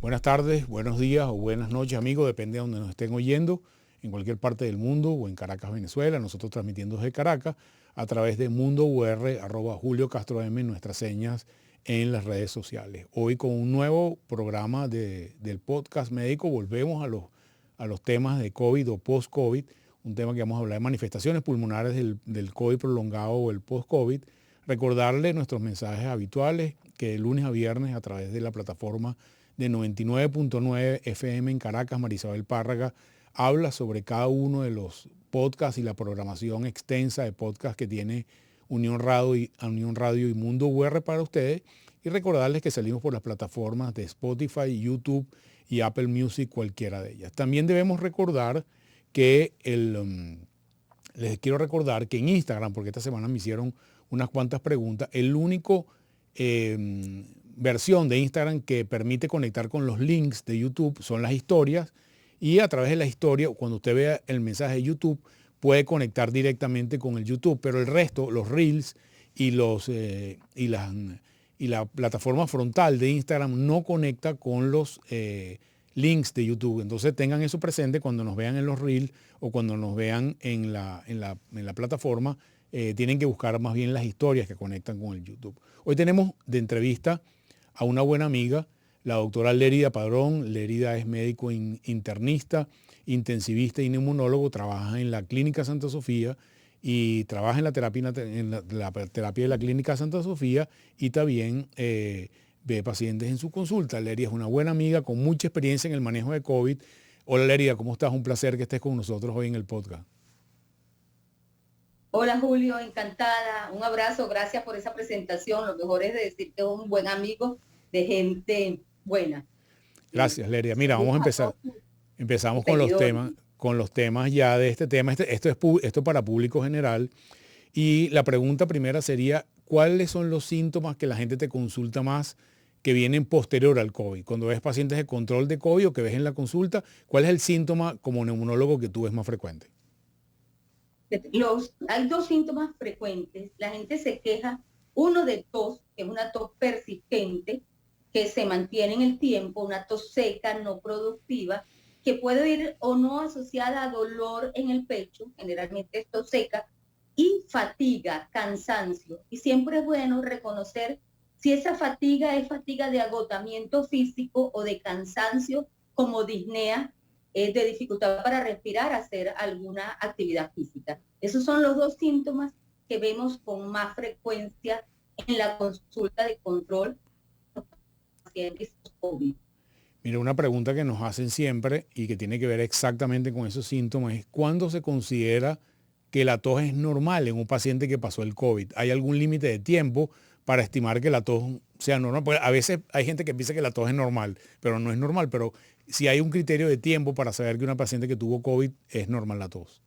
Buenas tardes, buenos días o buenas noches, amigos, depende de donde nos estén oyendo, en cualquier parte del mundo o en Caracas, Venezuela. Nosotros transmitiendo desde Caracas a través de Mundo UR, @Julio Castro M, nuestras señas en las redes sociales. Hoy con un nuevo programa del podcast médico volvemos a los temas de COVID o post-COVID, un tema que vamos a hablar de manifestaciones pulmonares del COVID prolongado o el post-COVID. Recordarle nuestros mensajes habituales que de lunes a viernes a través de la plataforma de 99.9 FM en Caracas, Marisabel Párraga habla sobre cada uno de los podcasts y la programación extensa de podcasts que tiene Unión Radio y Mundo UR para ustedes. Y recordarles que salimos por las plataformas de Spotify, YouTube y Apple Music, cualquiera de ellas. También debemos recordar que les quiero recordar que en Instagram, porque esta semana me hicieron unas cuantas preguntas, el único versión de Instagram que permite conectar con los links de YouTube son las historias, y a través de la historia, cuando usted vea el mensaje de YouTube, puede conectar directamente con el YouTube, pero el resto, los Reels y la plataforma frontal de Instagram no conecta con los links de YouTube. Entonces tengan eso presente cuando nos vean en los Reels o cuando nos vean en la plataforma. Tienen que buscar más bien las historias que conectan con el YouTube. Hoy tenemos de entrevista a una buena amiga, la doctora Lérida Padrón. Lérida es médico internista, intensivista y neumólogo, trabaja en la Clínica Santa Sofía y trabaja en la terapia de la Clínica Santa Sofía, y también ve pacientes en su consulta. Lérida es una buena amiga con mucha experiencia en el manejo de COVID. Hola Lérida, ¿cómo estás? Un placer que estés con nosotros hoy en el podcast. Hola Julio, encantada. Un abrazo, gracias por esa presentación. Lo mejor es decir que es un buen amigo de gente buena. Gracias, Lérida. Mira, vamos a Saludos a empezar. todos tus Empezamos seguidores. con los temas ya de este tema. Esto para público general. Y la pregunta primera sería, ¿cuáles son los síntomas que la gente te consulta más que vienen posterior al COVID? Cuando ves pacientes de control de COVID o que ves en la consulta, ¿cuál es el síntoma como neumonólogo que tú ves más frecuente? Hay dos síntomas frecuentes. La gente se queja, uno de tos, que es una tos persistente, que se mantiene en el tiempo, una tos seca, no productiva, que puede ir o no asociada a dolor en el pecho, generalmente es tos seca, y fatiga, cansancio. Y siempre es bueno reconocer si esa fatiga es fatiga de agotamiento físico o de cansancio, como disnea, de dificultad para respirar, hacer alguna actividad física. Esos son los dos síntomas que vemos con más frecuencia en la consulta de control de pacientes COVID. Mira, una pregunta que nos hacen siempre y que tiene que ver exactamente con esos síntomas es: ¿cuándo se considera que la tos es normal en un paciente que pasó el COVID? ¿Hay algún límite de tiempo para estimar que la tos sea normal? Porque a veces hay gente que piensa que la tos es normal, pero no es normal. Pero si hay un criterio de tiempo para saber que una paciente que tuvo COVID es normal la tos.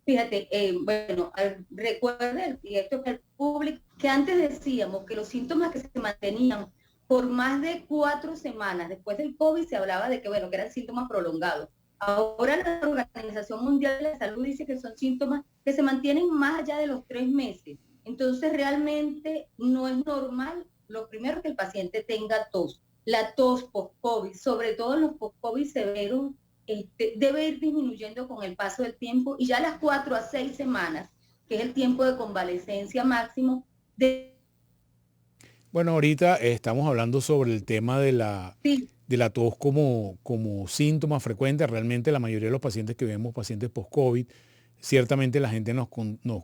Fíjate, bueno, recuerden, y esto es el público, que antes decíamos que los síntomas que se mantenían por más de 4 semanas después del COVID, se hablaba de que, bueno, que eran síntomas prolongados. Ahora la Organización Mundial de la Salud dice que son síntomas que se mantienen más allá de los 3 meses. Entonces realmente no es normal, lo primero, que el paciente tenga tos. La tos post-COVID, sobre todo los post-COVID severos, debe ir disminuyendo con el paso del tiempo, y ya las 4 a 6 semanas, que es el tiempo de convalecencia máximo, Bueno, ahorita estamos hablando sobre el tema sí, de la tos como síntoma frecuente. Realmente la mayoría de los pacientes que vemos, pacientes post-COVID, ciertamente la gente nos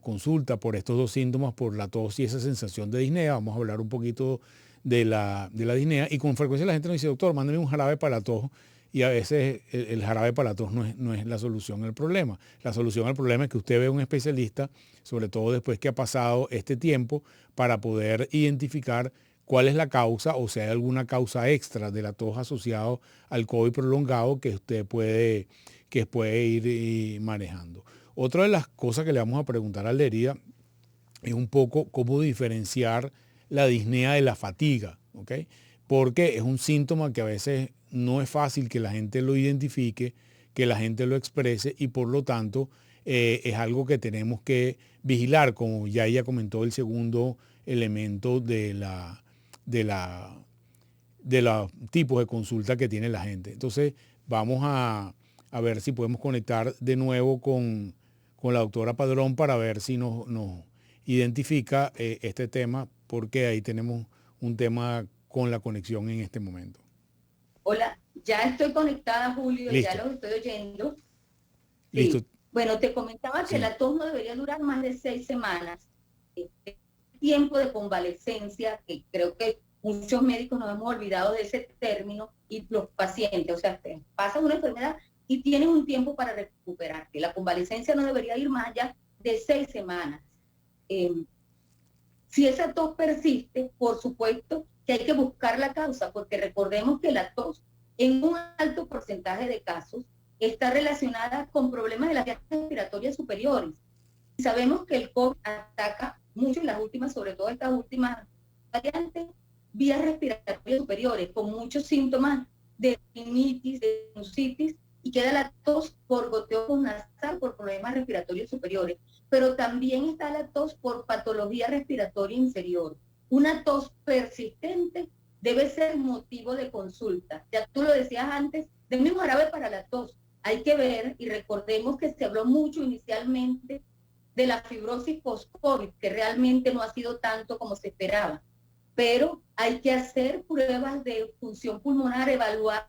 consulta por estos dos síntomas, por la tos y esa sensación de disnea. Vamos a hablar un poquito de la disnea, y con frecuencia la gente nos dice: doctor, mándeme un jarabe para la tos. Y a veces el jarabe para la tos no es la solución al problema. La solución al problema es que usted vea un especialista, sobre todo después que ha pasado este tiempo, para poder identificar cuál es la causa, o si hay alguna causa extra de la tos asociado al COVID prolongado que puede ir manejando. Otra de las cosas que le vamos a preguntar a Lérida es un poco cómo diferenciar la disnea de la fatiga, ¿ok? Porque es un síntoma que a veces no es fácil que la gente lo identifique, que la gente lo exprese, y por lo tanto es algo que tenemos que vigilar, como ya ella comentó, el segundo elemento de la de los tipos de consulta que tiene la gente. Entonces, vamos a ver si podemos conectar de nuevo con la doctora Padrón para ver si nos identifica este tema, porque ahí tenemos un tema con la conexión en este momento. Hola, ya estoy conectada, Julio, Listo. ya los estoy oyendo. Listo. Sí. Bueno, te comentaba que Sí. la tos no debería durar más de 6 semanas. Tiempo de convalescencia, que creo que muchos médicos nos hemos olvidado de ese término, y los pacientes, o sea, te pasas una enfermedad y tienes un tiempo para recuperarte. La convalescencia no debería ir más allá de 6 semanas. Si esa tos persiste, por supuesto que hay que buscar la causa, porque recordemos que la tos, en un alto porcentaje de casos, está relacionada con problemas de las vías respiratorias superiores. Sabemos que el COVID ataca mucho en las últimas, sobre todo estas últimas variantes, vías respiratorias superiores, con muchos síntomas de rinitis, de sinusitis, y queda la tos por goteo nasal, por problemas respiratorios superiores. Pero también está la tos por patología respiratoria inferior. Una tos persistente debe ser motivo de consulta. Ya tú lo decías antes, del mismo jarabe para la tos. Hay que ver, y recordemos que se habló mucho inicialmente de la fibrosis post-COVID, que realmente no ha sido tanto como se esperaba. Pero hay que hacer pruebas de función pulmonar, evaluar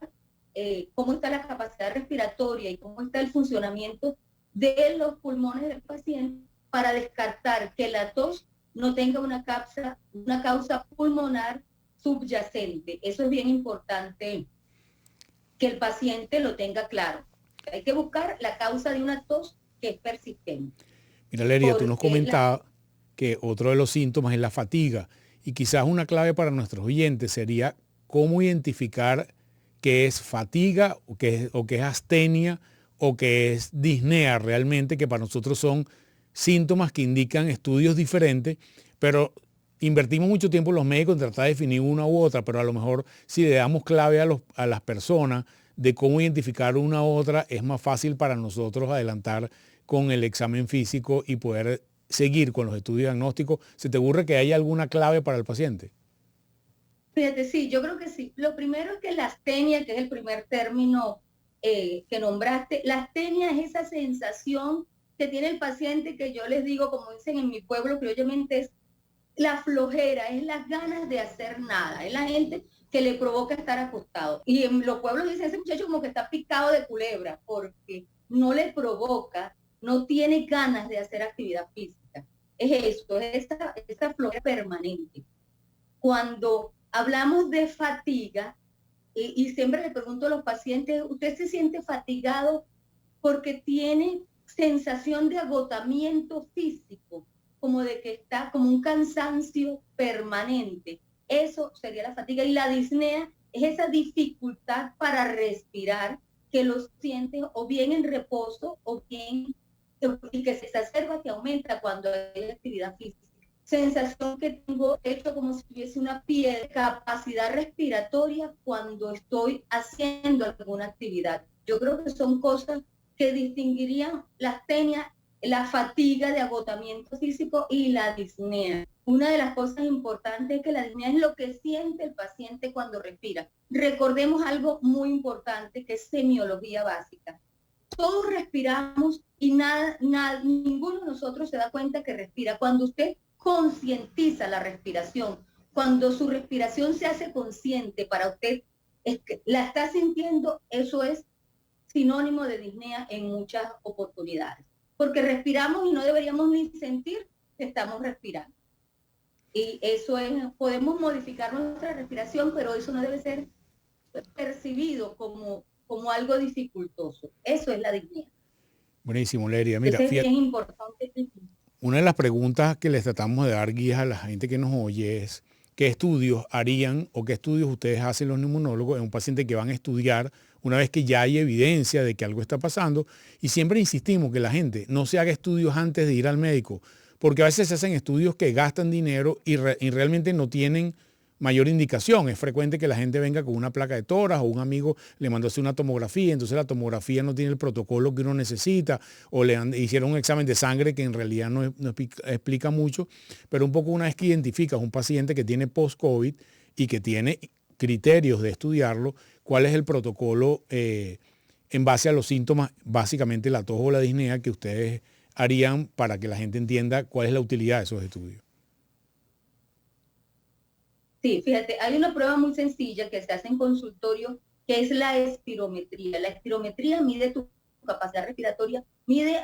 cómo está la capacidad respiratoria y cómo está el funcionamiento de los pulmones del paciente para descartar que la tos no tenga una causa pulmonar subyacente. Eso es bien importante que el paciente lo tenga claro. Hay que buscar la causa de una tos que es persistente. Mira, Leria, tú nos comentabas que otro de los síntomas es la fatiga, y quizás una clave para nuestros oyentes sería cómo identificar qué es fatiga o qué es astenia o qué es disnea realmente, que para nosotros son síntomas que indican estudios diferentes, pero invertimos mucho tiempo los médicos en tratar de definir una u otra, pero a lo mejor si le damos clave a las personas de cómo identificar una u otra, es más fácil para nosotros adelantar con el examen físico y poder seguir con los estudios diagnósticos. ¿Se te ocurre que haya alguna clave para el paciente? Fíjate, sí, yo creo que sí. Lo primero es que la astenia, que es el primer término que nombraste, la astenia es esa sensación que tiene el paciente, que yo les digo, como dicen en mi pueblo, criollamente, es la flojera, es las ganas de hacer nada, es la gente que le provoca estar acostado. Y en los pueblos dicen, ese muchacho como que está picado de culebra, porque no le provoca, no tiene ganas de hacer actividad física. Es eso, es esa flojera permanente. Cuando hablamos de fatiga, y siempre le pregunto a los pacientes, ¿usted se siente fatigado porque tiene sensación de agotamiento físico, como de que está como un cansancio permanente? Eso sería la fatiga. Y la disnea es esa dificultad para respirar, que lo siente o bien en reposo o bien, y que se exacerba, que aumenta cuando hay actividad física. Sensación que tengo hecho como si tuviese una piedra, capacidad respiratoria cuando estoy haciendo alguna actividad. Yo creo que son cosas que distinguirían la astenia, la fatiga de agotamiento físico y la disnea. Una de las cosas importantes es que la disnea es lo que siente el paciente cuando respira. Recordemos algo muy importante, que es semiología básica. Todos respiramos y ninguno de nosotros se da cuenta que respira. Cuando usted concientiza la respiración, cuando su respiración se hace consciente para usted, es que la está sintiendo, eso es sinónimo de disnea en muchas oportunidades. Porque respiramos y no deberíamos ni sentir que estamos respirando. Y eso es, podemos modificar nuestra respiración, pero eso no debe ser percibido como algo dificultoso. Eso es la disnea. Buenísimo, Leria. Mira, fíjate, es importante. Una de las preguntas que les tratamos de dar guías a la gente que nos oye es qué estudios harían o qué estudios ustedes hacen los neumonólogos en un paciente que van a estudiar una vez que ya hay evidencia de que algo está pasando. Y siempre insistimos que la gente no se haga estudios antes de ir al médico, porque a veces se hacen estudios que gastan dinero y realmente no tienen mayor indicación. Es frecuente que la gente venga con una placa de tórax o un amigo le mandó a hacer una tomografía, entonces la tomografía no tiene el protocolo que uno necesita, o hicieron un examen de sangre que en realidad no explica mucho, pero un poco una vez que identificas un paciente que tiene post-COVID y que tiene criterios de estudiarlo, cuál es el protocolo en base a los síntomas, básicamente la tos o la disnea, que ustedes harían para que la gente entienda cuál es la utilidad de esos estudios. Sí, fíjate, hay una prueba muy sencilla que se hace en consultorio, que es la espirometría. La espirometría mide tu capacidad respiratoria,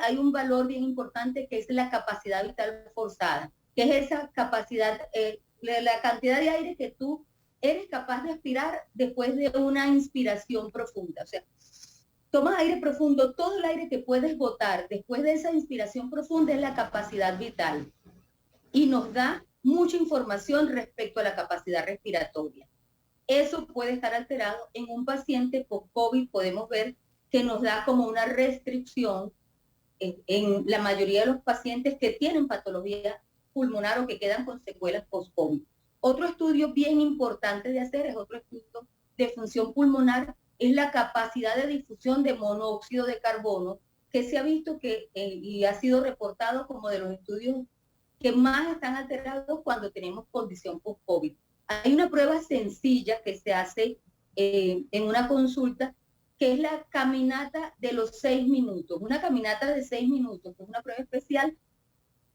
hay un valor bien importante que es la capacidad vital forzada, que es esa capacidad, la cantidad de aire que tú eres capaz de aspirar después de una inspiración profunda. O sea, tomas aire profundo, todo el aire que puedes botar después de esa inspiración profunda es la capacidad vital. Y nos da mucha información respecto a la capacidad respiratoria. Eso puede estar alterado en un paciente con COVID. Podemos ver que nos da como una restricción en la mayoría de los pacientes que tienen patología pulmonar o que quedan con secuelas post-COVID. Otro estudio bien importante de hacer es otro estudio de función pulmonar, es la capacidad de difusión de monóxido de carbono, que se ha visto que, y ha sido reportado como de los estudios que más están alterados cuando tenemos condición post-COVID. Hay una prueba sencilla que se hace en una consulta, que es la caminata de los 6 minutos. Una caminata de 6 minutos, que es una prueba especial,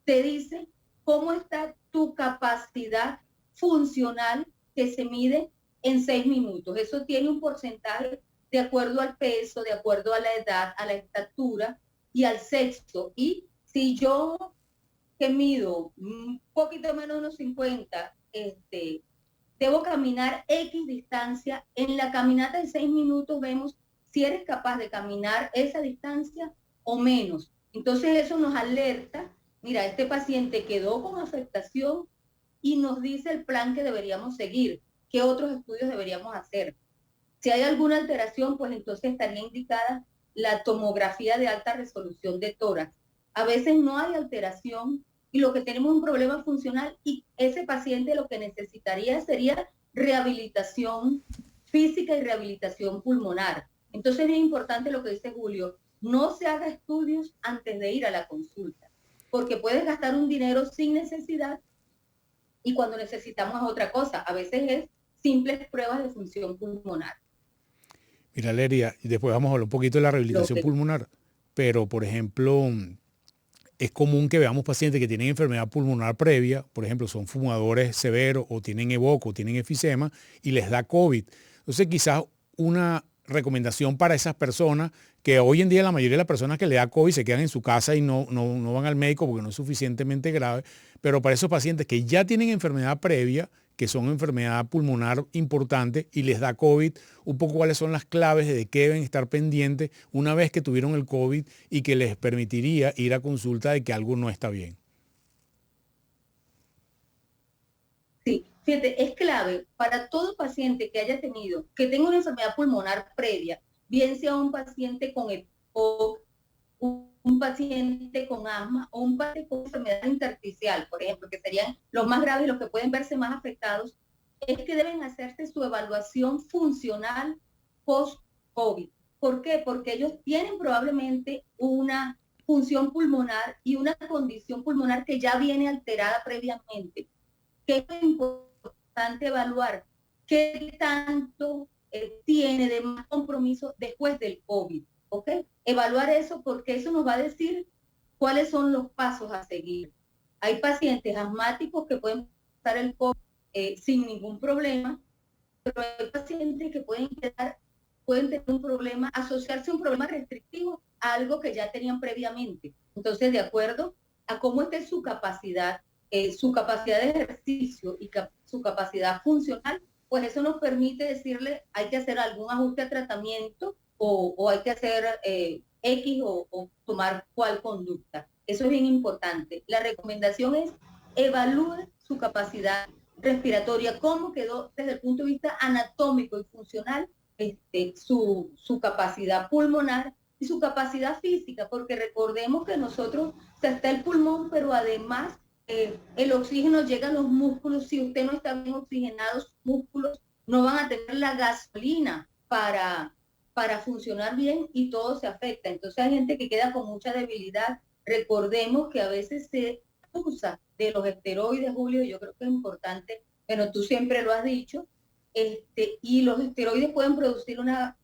te dice cómo está tu capacidad funcional, que se mide en 6 minutos. Eso tiene un porcentaje de acuerdo al peso, de acuerdo a la edad, a la estatura y al sexo. Y si yo, que mido un poquito menos de unos 50, debo caminar X distancia, en la caminata de 6 minutos vemos si eres capaz de caminar esa distancia o menos. Entonces eso nos alerta, mira, este paciente quedó con afectación y nos dice el plan que deberíamos seguir, qué otros estudios deberíamos hacer. Si hay alguna alteración, pues entonces estaría indicada la tomografía de alta resolución de tórax. A veces no hay alteración y lo que tenemos es un problema funcional, y ese paciente lo que necesitaría sería rehabilitación física y rehabilitación pulmonar. Entonces es bien importante lo que dice Julio, no se haga estudios antes de ir a la consulta, porque puedes gastar un dinero sin necesidad y cuando necesitamos otra cosa. A veces es simples pruebas de función pulmonar. Mira, Leria, y después vamos a hablar un poquito de la rehabilitación pulmonar, pero por ejemplo, es común que veamos pacientes que tienen enfermedad pulmonar previa, por ejemplo, son fumadores severos o tienen EVOC o tienen enfisema y les da COVID. Entonces quizás una recomendación para esas personas, que hoy en día la mayoría de las personas que le da COVID se quedan en su casa y no van al médico porque no es suficientemente grave, pero para esos pacientes que ya tienen enfermedad previa, que son enfermedad pulmonar importante y les da COVID, un poco cuáles son las claves de qué deben estar pendientes una vez que tuvieron el COVID y que les permitiría ir a consulta de que algo no está bien. Sí, fíjate, es clave para todo paciente que haya tenido, que tenga una enfermedad pulmonar previa, bien sea un paciente con EPOC, un paciente con asma o un paciente con enfermedad intersticial, por ejemplo, que serían los más graves, los que pueden verse más afectados, es que deben hacerse su evaluación funcional post-COVID. ¿Por qué? Porque ellos tienen probablemente una función pulmonar y una condición pulmonar que ya viene alterada previamente. Que es importante evaluar qué tanto tiene de más compromiso después del COVID. ¿Ok? Evaluar eso, porque eso nos va a decir cuáles son los pasos a seguir. Hay pacientes asmáticos que pueden pasar el COVID sin ningún problema, pero hay pacientes que pueden tener un problema, asociarse a un problema restrictivo a algo que ya tenían previamente. Entonces, de acuerdo a cómo esté su capacidad de ejercicio y su capacidad funcional, pues eso nos permite decirle, hay que hacer algún ajuste a tratamiento o hay que hacer X o tomar cuál conducta. Eso es bien importante. La recomendación es evalúe su capacidad respiratoria, cómo quedó desde el punto de vista anatómico y funcional su capacidad pulmonar y su capacidad física, porque recordemos que nosotros, o sea, está el pulmón, pero además el oxígeno llega a los músculos. Si usted no está bien oxigenado, sus músculos no van a tener la gasolina para funcionar bien y todo se afecta. Entonces hay gente que queda con mucha debilidad. Recordemos que a veces se usa de los esteroides, Julio, yo creo que es importante, pero tú siempre lo has dicho, y los esteroides pueden producir una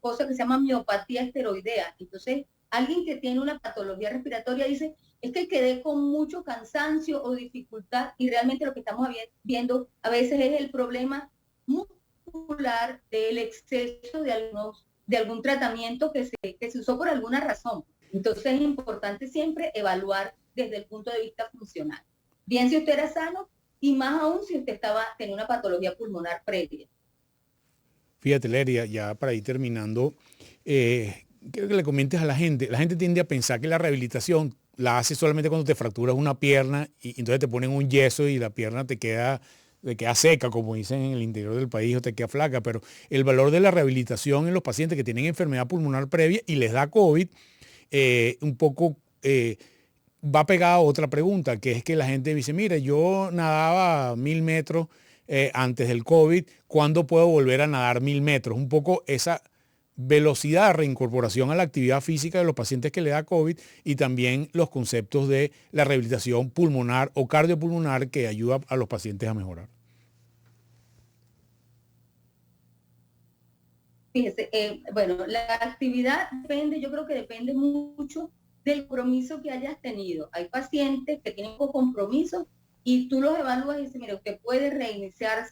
cosa que se llama miopatía esteroidea. Entonces, alguien que tiene una patología respiratoria dice, es que quedé con mucho cansancio o dificultad, y realmente lo que estamos viendo a veces es el problema muscular del exceso de algún tratamiento que se usó por alguna razón. Entonces es importante siempre evaluar desde el punto de vista funcional. Bien si usted era sano, y más aún si usted tenía una patología pulmonar previa. Fíjate, Leria, ya para ir terminando, quiero que le comentes a la gente. La gente tiende a pensar que la rehabilitación la hace solamente cuando te fracturas una pierna y entonces te ponen un yeso y la pierna te queda seca, como dicen en el interior del país, o te queda flaca. Pero el valor de la rehabilitación en los pacientes que tienen enfermedad pulmonar previa y les da COVID, un poco va pegada a otra pregunta, que es que la gente dice, mira, yo nadaba 1000 metros antes del COVID, ¿cuándo puedo volver a nadar 1000 metros? Un poco esa velocidad de reincorporación a la actividad física de los pacientes que le da COVID y también los conceptos de la rehabilitación pulmonar o cardiopulmonar que ayuda a los pacientes a mejorar. Fíjese, bueno, la actividad depende, yo creo que depende mucho del compromiso que hayas tenido. Hay pacientes que tienen poco compromiso y tú los evalúas y dices, mire, usted puede reiniciar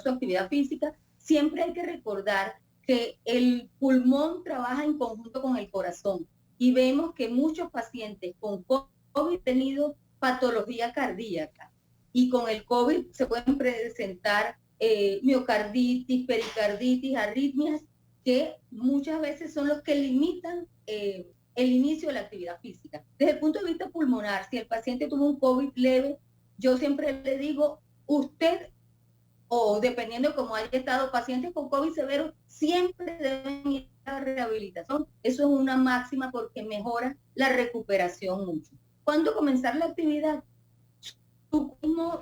su actividad física. Siempre hay que recordar que el pulmón trabaja en conjunto con el corazón y vemos que muchos pacientes con COVID han tenido patología cardíaca y con el COVID se pueden presentar miocarditis, pericarditis, arritmias, que muchas veces son los que limitan el inicio de la actividad física. Desde el punto de vista pulmonar, si el paciente tuvo un COVID leve, yo siempre le digo, usted, o dependiendo de cómo haya estado, pacientes con COVID severo siempre deben ir a rehabilitación. Eso es una máxima porque mejora la recuperación mucho. ¿Cuándo comenzar la actividad? Tú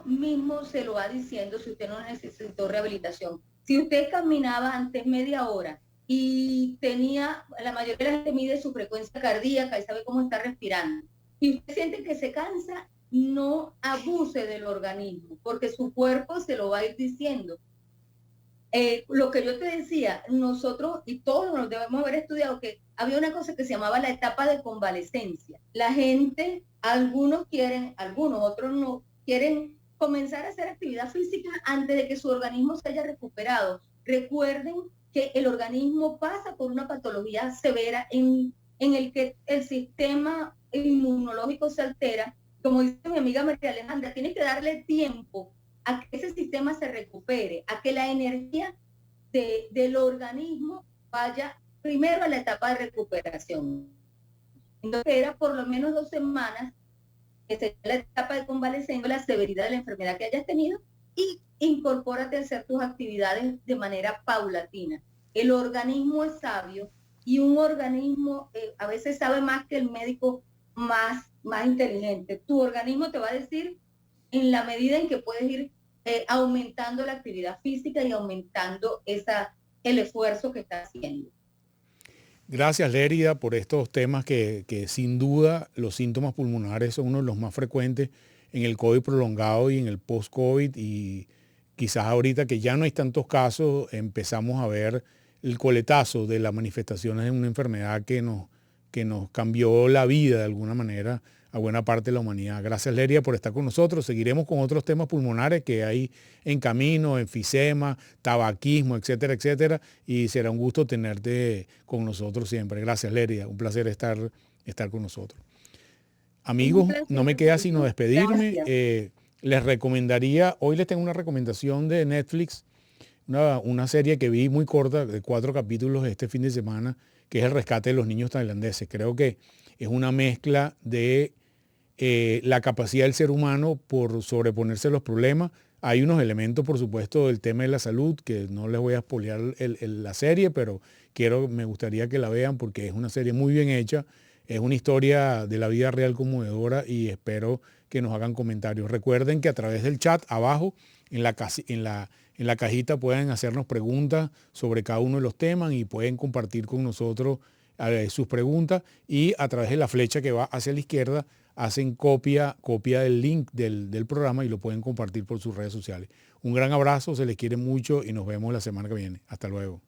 mismo se lo va diciendo si usted no necesitó rehabilitación. Si usted caminaba antes media hora y la mayoría de la gente mide su frecuencia cardíaca y sabe cómo está respirando, y usted siente que se cansa, no abuse del organismo, porque su cuerpo se lo va a ir diciendo. Lo que yo te decía, nosotros y todos nos debemos haber estudiado que había una cosa que se llamaba la etapa de convalescencia. La gente, algunos quieren, algunos, otros no, quieren comenzar a hacer actividad física antes de que su organismo se haya recuperado. Recuerden que el organismo pasa por una patología severa en el que el sistema inmunológico se altera. Como dice mi amiga María Alejandra, tiene que darle tiempo a que ese sistema se recupere, a que la energía del organismo vaya primero a la etapa de recuperación. Entonces era por lo menos 2 semanas que sería la etapa de convalecencia, la severidad de la enfermedad que hayas tenido, y incorpórate a hacer tus actividades de manera paulatina. El organismo es sabio y un organismo a veces sabe más que el médico más inteligente. Tu organismo te va a decir en la medida en que puedes ir aumentando la actividad física y aumentando el esfuerzo que estás haciendo. Gracias, Lérida, por estos temas que sin duda los síntomas pulmonares son uno de los más frecuentes en el COVID prolongado y en el post-COVID, y quizás ahorita que ya no hay tantos casos, empezamos a ver el coletazo de las manifestaciones de una enfermedad que nos cambió la vida de alguna manera a buena parte de la humanidad. Gracias, Leria, por estar con nosotros. Seguiremos con otros temas pulmonares que hay en camino, enfisema, tabaquismo, etcétera, etcétera. Y será un gusto tenerte con nosotros siempre. Gracias, Leria. Un placer estar con nosotros. Amigos, no me queda sino despedirme. Les recomendaría, hoy les tengo una recomendación de Netflix, una serie que vi muy corta, de 4 capítulos este fin de semana, que es El rescate de los niños tailandeses. Creo que es una mezcla de la capacidad del ser humano por sobreponerse a los problemas. Hay unos elementos, por supuesto, del tema de la salud, que no les voy a spoilear la serie, pero me gustaría que la vean porque es una serie muy bien hecha. Es una historia de la vida real conmovedora y espero que nos hagan comentarios. Recuerden que a través del chat abajo, en la cajita, pueden hacernos preguntas sobre cada uno de los temas y pueden compartir con nosotros sus preguntas, y a través de la flecha que va hacia la izquierda hacen copia del link del programa y lo pueden compartir por sus redes sociales. Un gran abrazo, se les quiere mucho y nos vemos la semana que viene. Hasta luego.